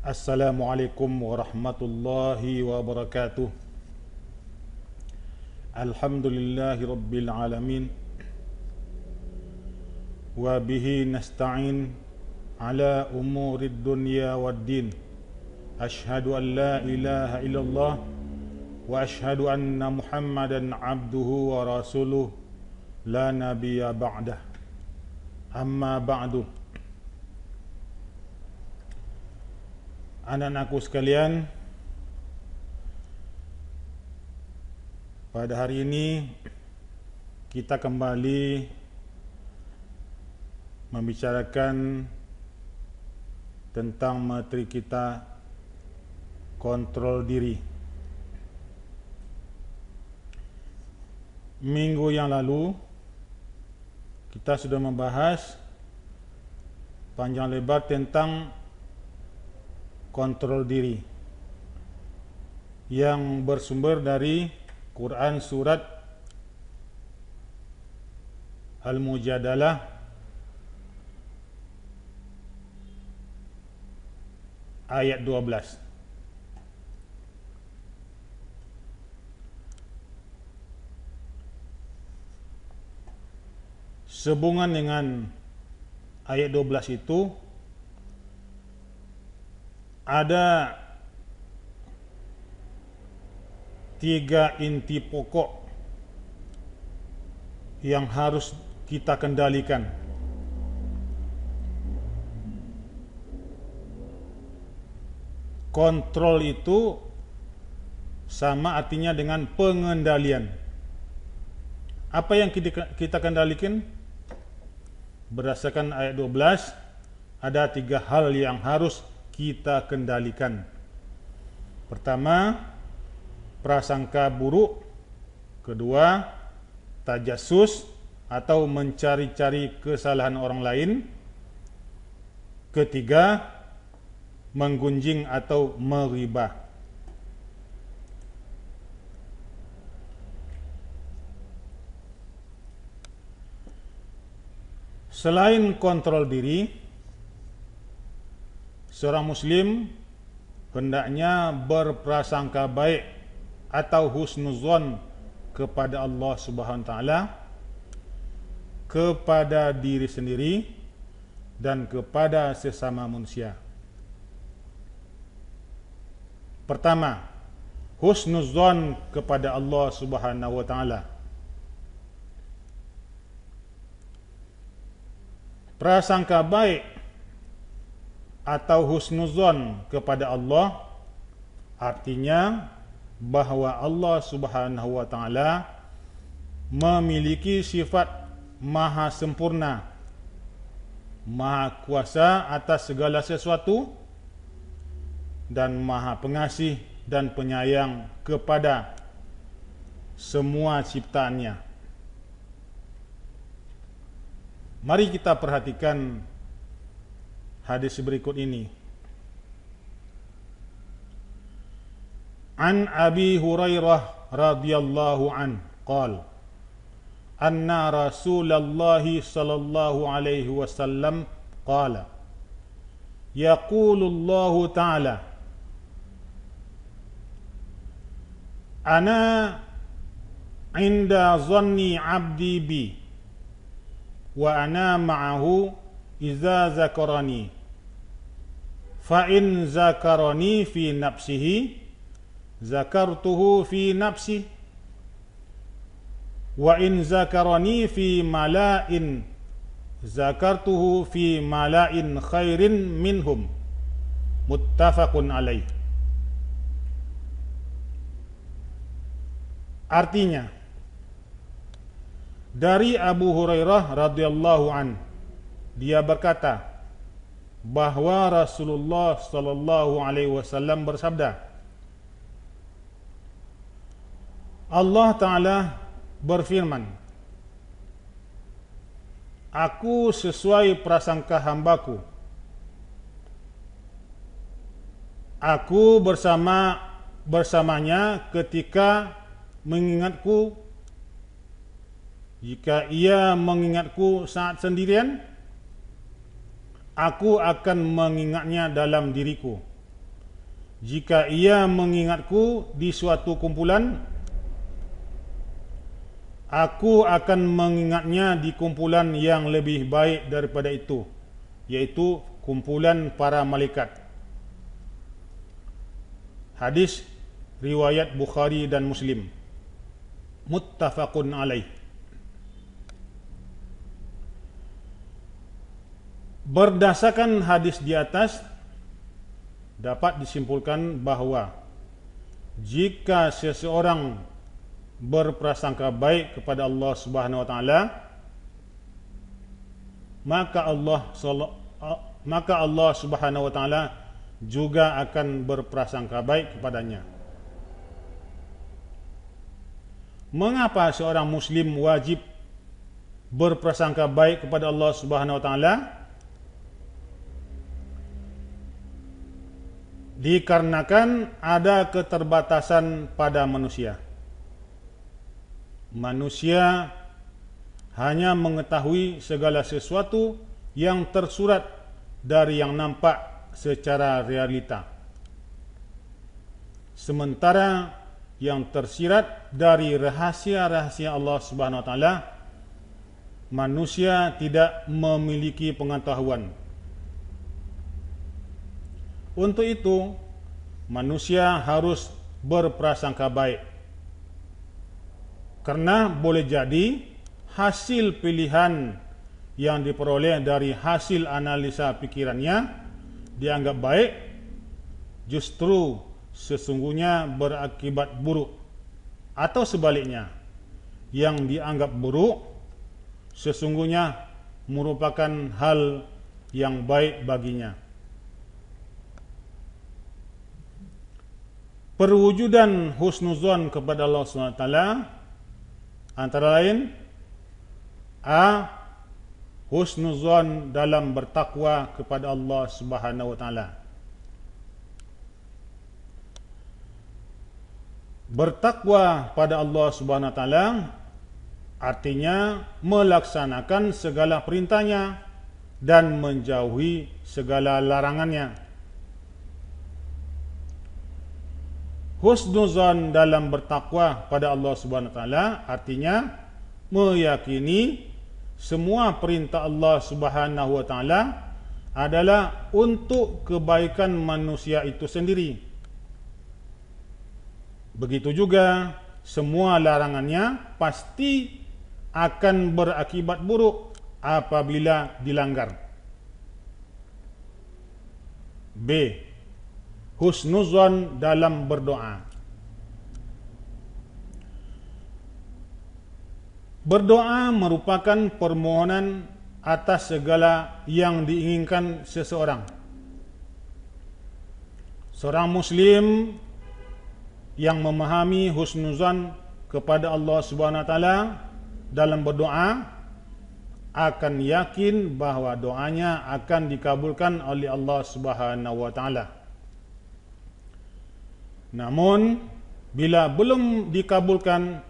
Assalamualaikum warahmatullahi wabarakatuh. Alhamdulillahi rabbil alamin. Wa bihi nasta'in ala umurid dunya waddin. Ashhadu an la ilaha illallah wa ashhadu anna Muhammadan abduhu wa rasuluh la nabiyya ba'dah. Amma ba'du. Anak-anakku sekalian, pada hari ini kita kembali membicarakan tentang materi kita, kontrol diri. Minggu yang lalu kita sudah membahas panjang lebar tentang kontrol diri yang bersumber dari Quran surat Al-Mujadalah ayat 12. Sehubungan dengan ayat 12 itu ada 3 inti pokok yang harus kita kendalikan. Kontrol itu sama artinya dengan pengendalian. Apa yang kita kendalikan? Berdasarkan ayat 12, ada 3 hal yang harus kita kendalikan. Pertama, prasangka buruk. Kedua, tajassus atau mencari-cari kesalahan orang lain. Ketiga, menggunjing atau meribah. Selain kontrol diri, seorang muslim hendaknya berprasangka baik atau husnuzon kepada Allah Subhanahu wa taala, kepada diri sendiri dan kepada sesama manusia. Pertama, husnuzon kepada Allah Subhanahu wa taala. Prasangka baik atau husnuzon kepada Allah artinya bahwa Allah Subhanahu wa taala memiliki sifat maha sempurna, maha kuasa atas segala sesuatu, dan maha pengasih dan penyayang kepada semua ciptaannya. Mari kita perhatikan hadis berikut ini. An Abi Hurairah radhiyallahu an qala anna Rasulullah sallallahu alaihi wasallam qala yaqulu Allah ta'ala ana inda zanni 'abdi bi wa ana ma'ahu idza zakarani fa in zakarani fi nafsihi zakartuhu fi nafsi wa in zakarani fi mala'in zakartuhu fi mala'in khairin minhum muttafaqun alaih. Artinya, dari Abu Hurairah radhiyallahu an, dia berkata bahwa Rasulullah sallallahu alaihi wasallam bersabda, Allah Ta'ala berfirman, aku sesuai prasangka hambaku. Aku bersamanya ketika mengingatku. Jika ia mengingatku saat sendirian, aku akan mengingatnya dalam diriku. jika ia mengingatku di suatu kumpulan, aku akan mengingatnya di kumpulan yang lebih baik daripada itu, yaitu kumpulan para malaikat. Hadis riwayat Bukhari dan Muslim, muttafaqun alaih. Berdasarkan hadis di atas, dapat disimpulkan bahawa jika seseorang berprasangka baik kepada Allah Subhanahu wa taala, maka Allah Subhanahu wa taala juga akan berprasangka baik kepadanya. Mengapa seorang muslim wajib berprasangka baik kepada Allah Subhanahu wa taala? Dikarenakan ada keterbatasan pada manusia. Manusia hanya mengetahui segala sesuatu yang tersurat dari yang nampak secara realita, sementara yang tersirat dari rahasia-rahasia Allah Subhanahu wa taala, manusia tidak memiliki pengetahuan. Untuk itu, manusia harus berprasangka baik, karena boleh jadi hasil pilihan yang diperoleh dari hasil analisa pikirannya dianggap baik, justru sesungguhnya berakibat buruk, atau sebaliknya, yang dianggap buruk sesungguhnya merupakan hal yang baik baginya. Perwujudan husnuzon kepada Allah SWT antara lain: A. Husnuzon dalam bertakwa kepada Allah Subhanahu wa taala. Bertakwa pada Allah Subhanahu wa taala artinya melaksanakan segala perintahnya dan menjauhi segala larangannya. Husnuzon dalam bertakwa pada Allah Subhanahu wa taala artinya meyakini semua perintah Allah Subhanahu wa taala adalah untuk kebaikan manusia itu sendiri. Begitu juga semua larangannya pasti akan berakibat buruk apabila dilanggar. B. Husnuzon dalam berdoa. Berdoa merupakan permohonan atas segala yang diinginkan seseorang. Seorang muslim yang memahami husnuzon kepada Allah Subhanahu wa taala dalam berdoa akan yakin bahawa doanya akan dikabulkan oleh Allah Subhanahu wa taala. Namun bila belum dikabulkan,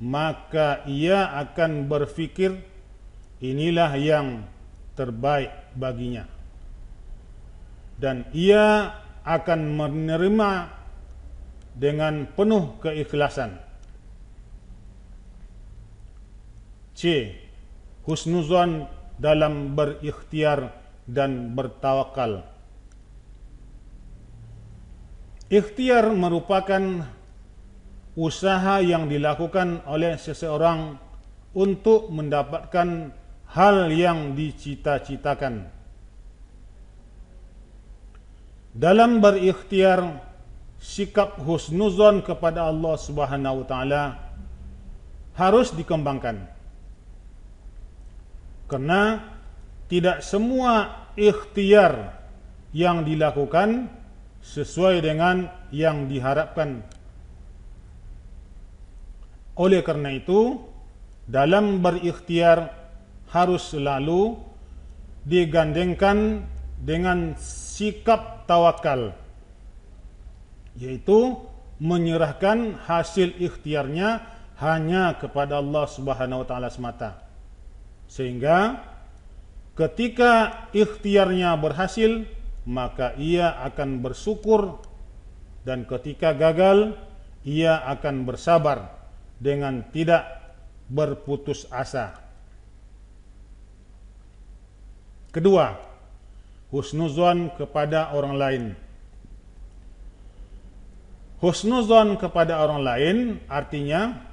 maka ia akan berfikir inilah yang terbaik baginya, dan ia akan menerima dengan penuh keikhlasan. C. Husnuzon dalam berikhtiar dan bertawakal. Ikhtiar merupakan usaha yang dilakukan oleh seseorang untuk mendapatkan hal yang dicita-citakan. Dalam berikhtiar, sikap husnuzon kepada Allah Subhanahu wa taala harus dikembangkan, karena tidak semua ikhtiar yang dilakukan sesuai dengan yang diharapkan. Oleh karena itu, dalam berikhtiar harus selalu digandengkan dengan sikap tawakal, yaitu menyerahkan hasil ikhtiarnya hanya kepada Allah Subhanahu wa taala semata. Sehingga ketika ikhtiarnya berhasil, maka ia akan bersyukur, dan ketika gagal ia akan bersabar dengan tidak berputus asa. Kedua, husnuzon kepada orang lain. Husnuzon kepada orang lain artinya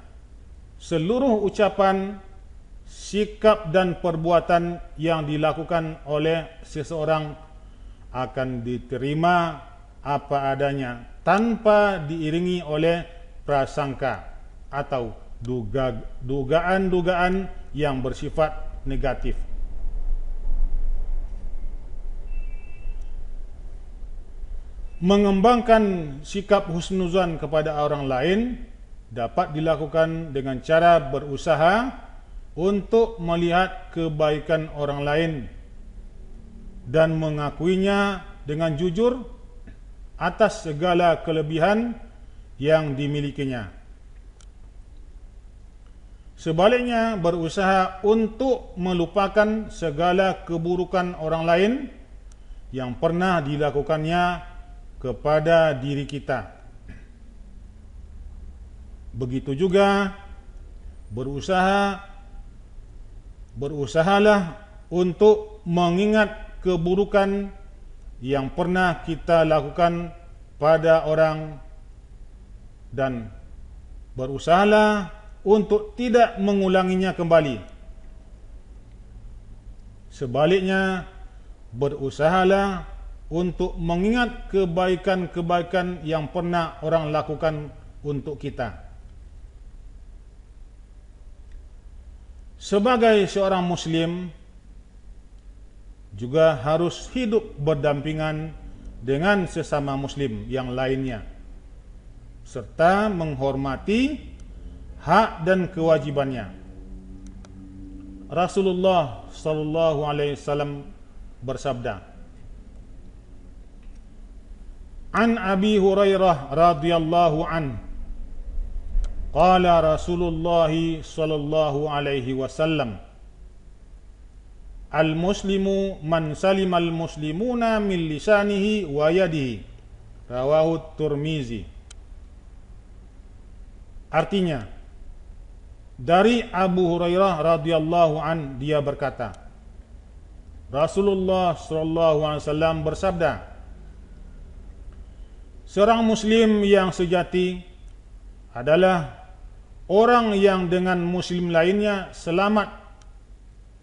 seluruh ucapan, sikap dan perbuatan yang dilakukan oleh seseorang akan diterima apa adanya tanpa diiringi oleh prasangka atau dugaan-dugaan yang bersifat negatif. Mengembangkan sikap husnuzan kepada orang lain dapat dilakukan dengan cara berusaha untuk melihat kebaikan orang lain dan mengakuinya dengan jujur atas segala kelebihan yang dimilikinya. Sebaliknya, berusaha untuk melupakan segala keburukan orang lain yang pernah dilakukannya kepada diri kita. Begitu juga berusahalah untuk mengingat keburukan yang pernah kita lakukan pada orang, dan berusahalah untuk tidak mengulanginya kembali. Sebaliknya, berusahalah untuk mengingat kebaikan-kebaikan yang pernah orang lakukan untuk kita. Sebagai seorang muslim juga harus hidup berdampingan dengan sesama muslim yang lainnya, serta menghormati hak dan kewajibannya. Rasulullah sallallahu alaihi wasallam bersabda, "An Abi Hurairah radhiyallahu anhu, qala Rasulullah sallallahu alaihi wasallam, al-muslimu man salimal muslimuna min lisanihi wa yadihi." Rawahu Tirmizi. Artinya, dari Abu Hurairah radhiyallahu an, dia berkata, Rasulullah sallallahu alaihi wasallam bersabda, seorang muslim yang sejati adalah orang yang dengan muslim lainnya selamat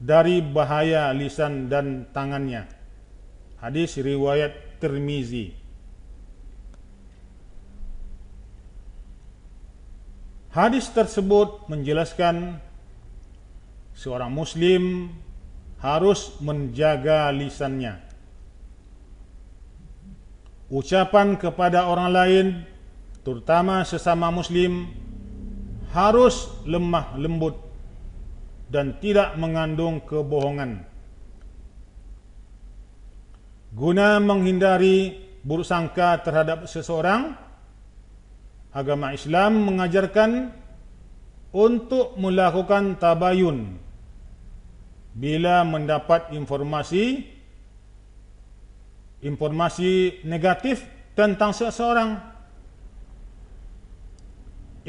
dari bahaya lisan dan tangannya. Hadis riwayat Tirmizi. Hadis tersebut menjelaskan seorang muslim harus menjaga lisannya. Ucapan kepada orang lain, terutama sesama muslim, harus lemah lembut dan tidak mengandung kebohongan. Guna menghindari buruk sangka terhadap seseorang, agama Islam mengajarkan untuk melakukan tabayun bila mendapat informasi negatif tentang seseorang.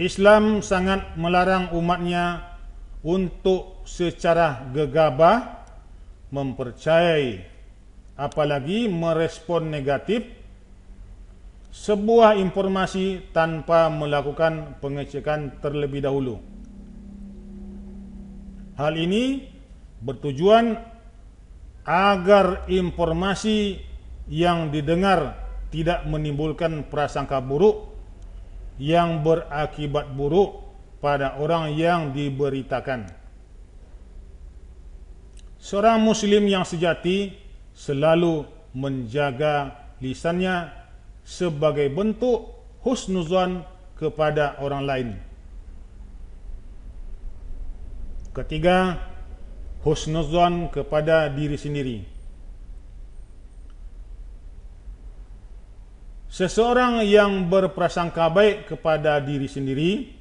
Islam sangat melarang umatnya untuk secara gegabah mempercayai, apalagi merespon negatif sebuah informasi tanpa melakukan pengecekan terlebih dahulu. Hal ini bertujuan agar informasi yang didengar tidak menimbulkan prasangka buruk yang berakibat buruk pada orang yang diberitakan. Seorang muslim yang sejati selalu menjaga lisannya sebagai bentuk husnuzan kepada orang lain. Ketiga, husnuzan kepada diri sendiri. Seseorang yang berprasangka baik kepada diri sendiri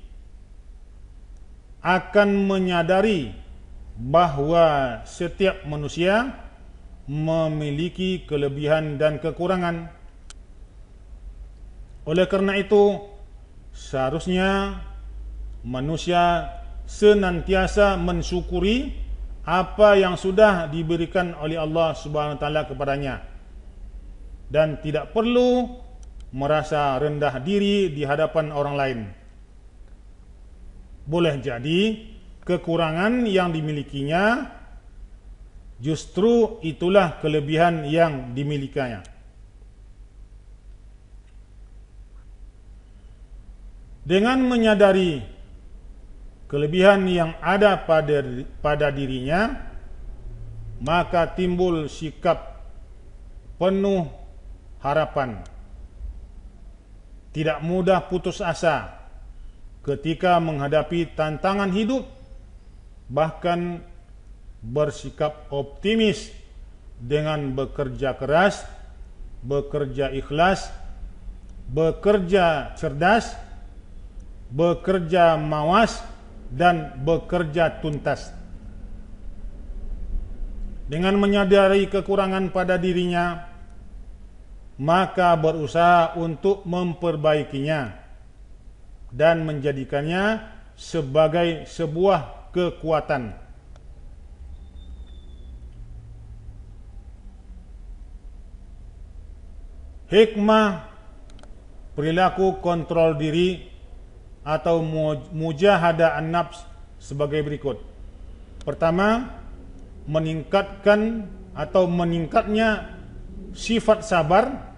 akan menyadari bahawa setiap manusia memiliki kelebihan dan kekurangan. Oleh kerana itu, seharusnya manusia senantiasa mensyukuri apa yang sudah diberikan oleh Allah Subhanahu Wa Taala kepadanya, dan tidak perlu merasa rendah diri di hadapan orang lain. Boleh jadi kekurangan yang dimilikinya justru itulah kelebihan yang dimilikinya. Dengan menyadari kelebihan yang ada pada dirinya, maka timbul sikap penuh harapan, tidak mudah putus asa ketika menghadapi tantangan hidup, bahkan bersikap optimis dengan bekerja keras, bekerja ikhlas, bekerja cerdas, bekerja mawas, dan bekerja tuntas. Dengan menyadari kekurangan pada dirinya, maka berusaha untuk memperbaikinya dan menjadikannya sebagai sebuah kekuatan. Hikmah perilaku kontrol diri atau mujahadah an-nafs sebagai berikut. Pertama, meningkatnya sifat sabar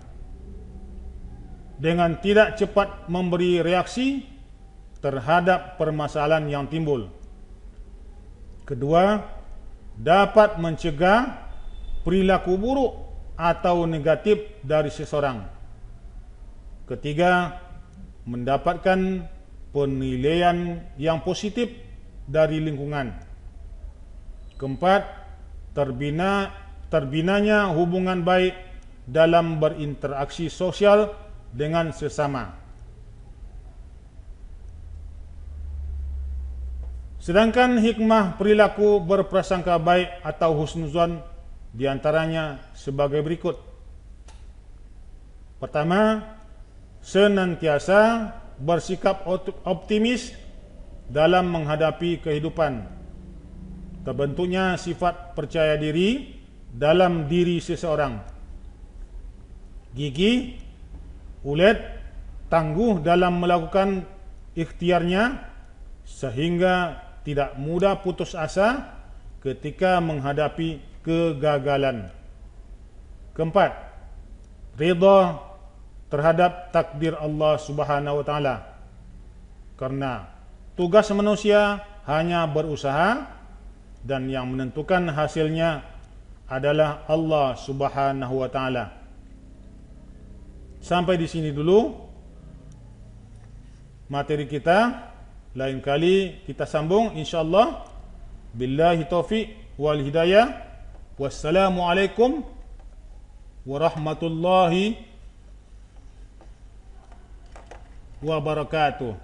dengan tidak cepat memberi reaksi terhadap permasalahan yang timbul. Kedua, dapat mencegah perilaku buruk atau negatif dari seseorang. Ketiga, mendapatkan penilaian yang positif dari lingkungan. Keempat, terbinanya hubungan baik dalam berinteraksi sosial dengan sesama. Sedangkan hikmah perilaku berprasangka baik atau husnuzon diantaranya sebagai berikut. Pertama, senantiasa bersikap optimis dalam menghadapi kehidupan. Terbentuknya sifat percaya diri dalam diri seseorang. Gigih, ulet, tangguh dalam melakukan ikhtiarnya sehingga tidak mudah putus asa ketika menghadapi kegagalan. Keempat, redha terhadap takdir Allah Subhanahu Wa Taala, karena tugas manusia hanya berusaha dan yang menentukan hasilnya adalah Allah Subhanahu Wa Taala. Sampai di sini dulu materi kita. Lain kali kita sambung insyaallah. Billahi taufiq wal hidayah. Wassalamualaikum warahmatullahi wabarakatuh.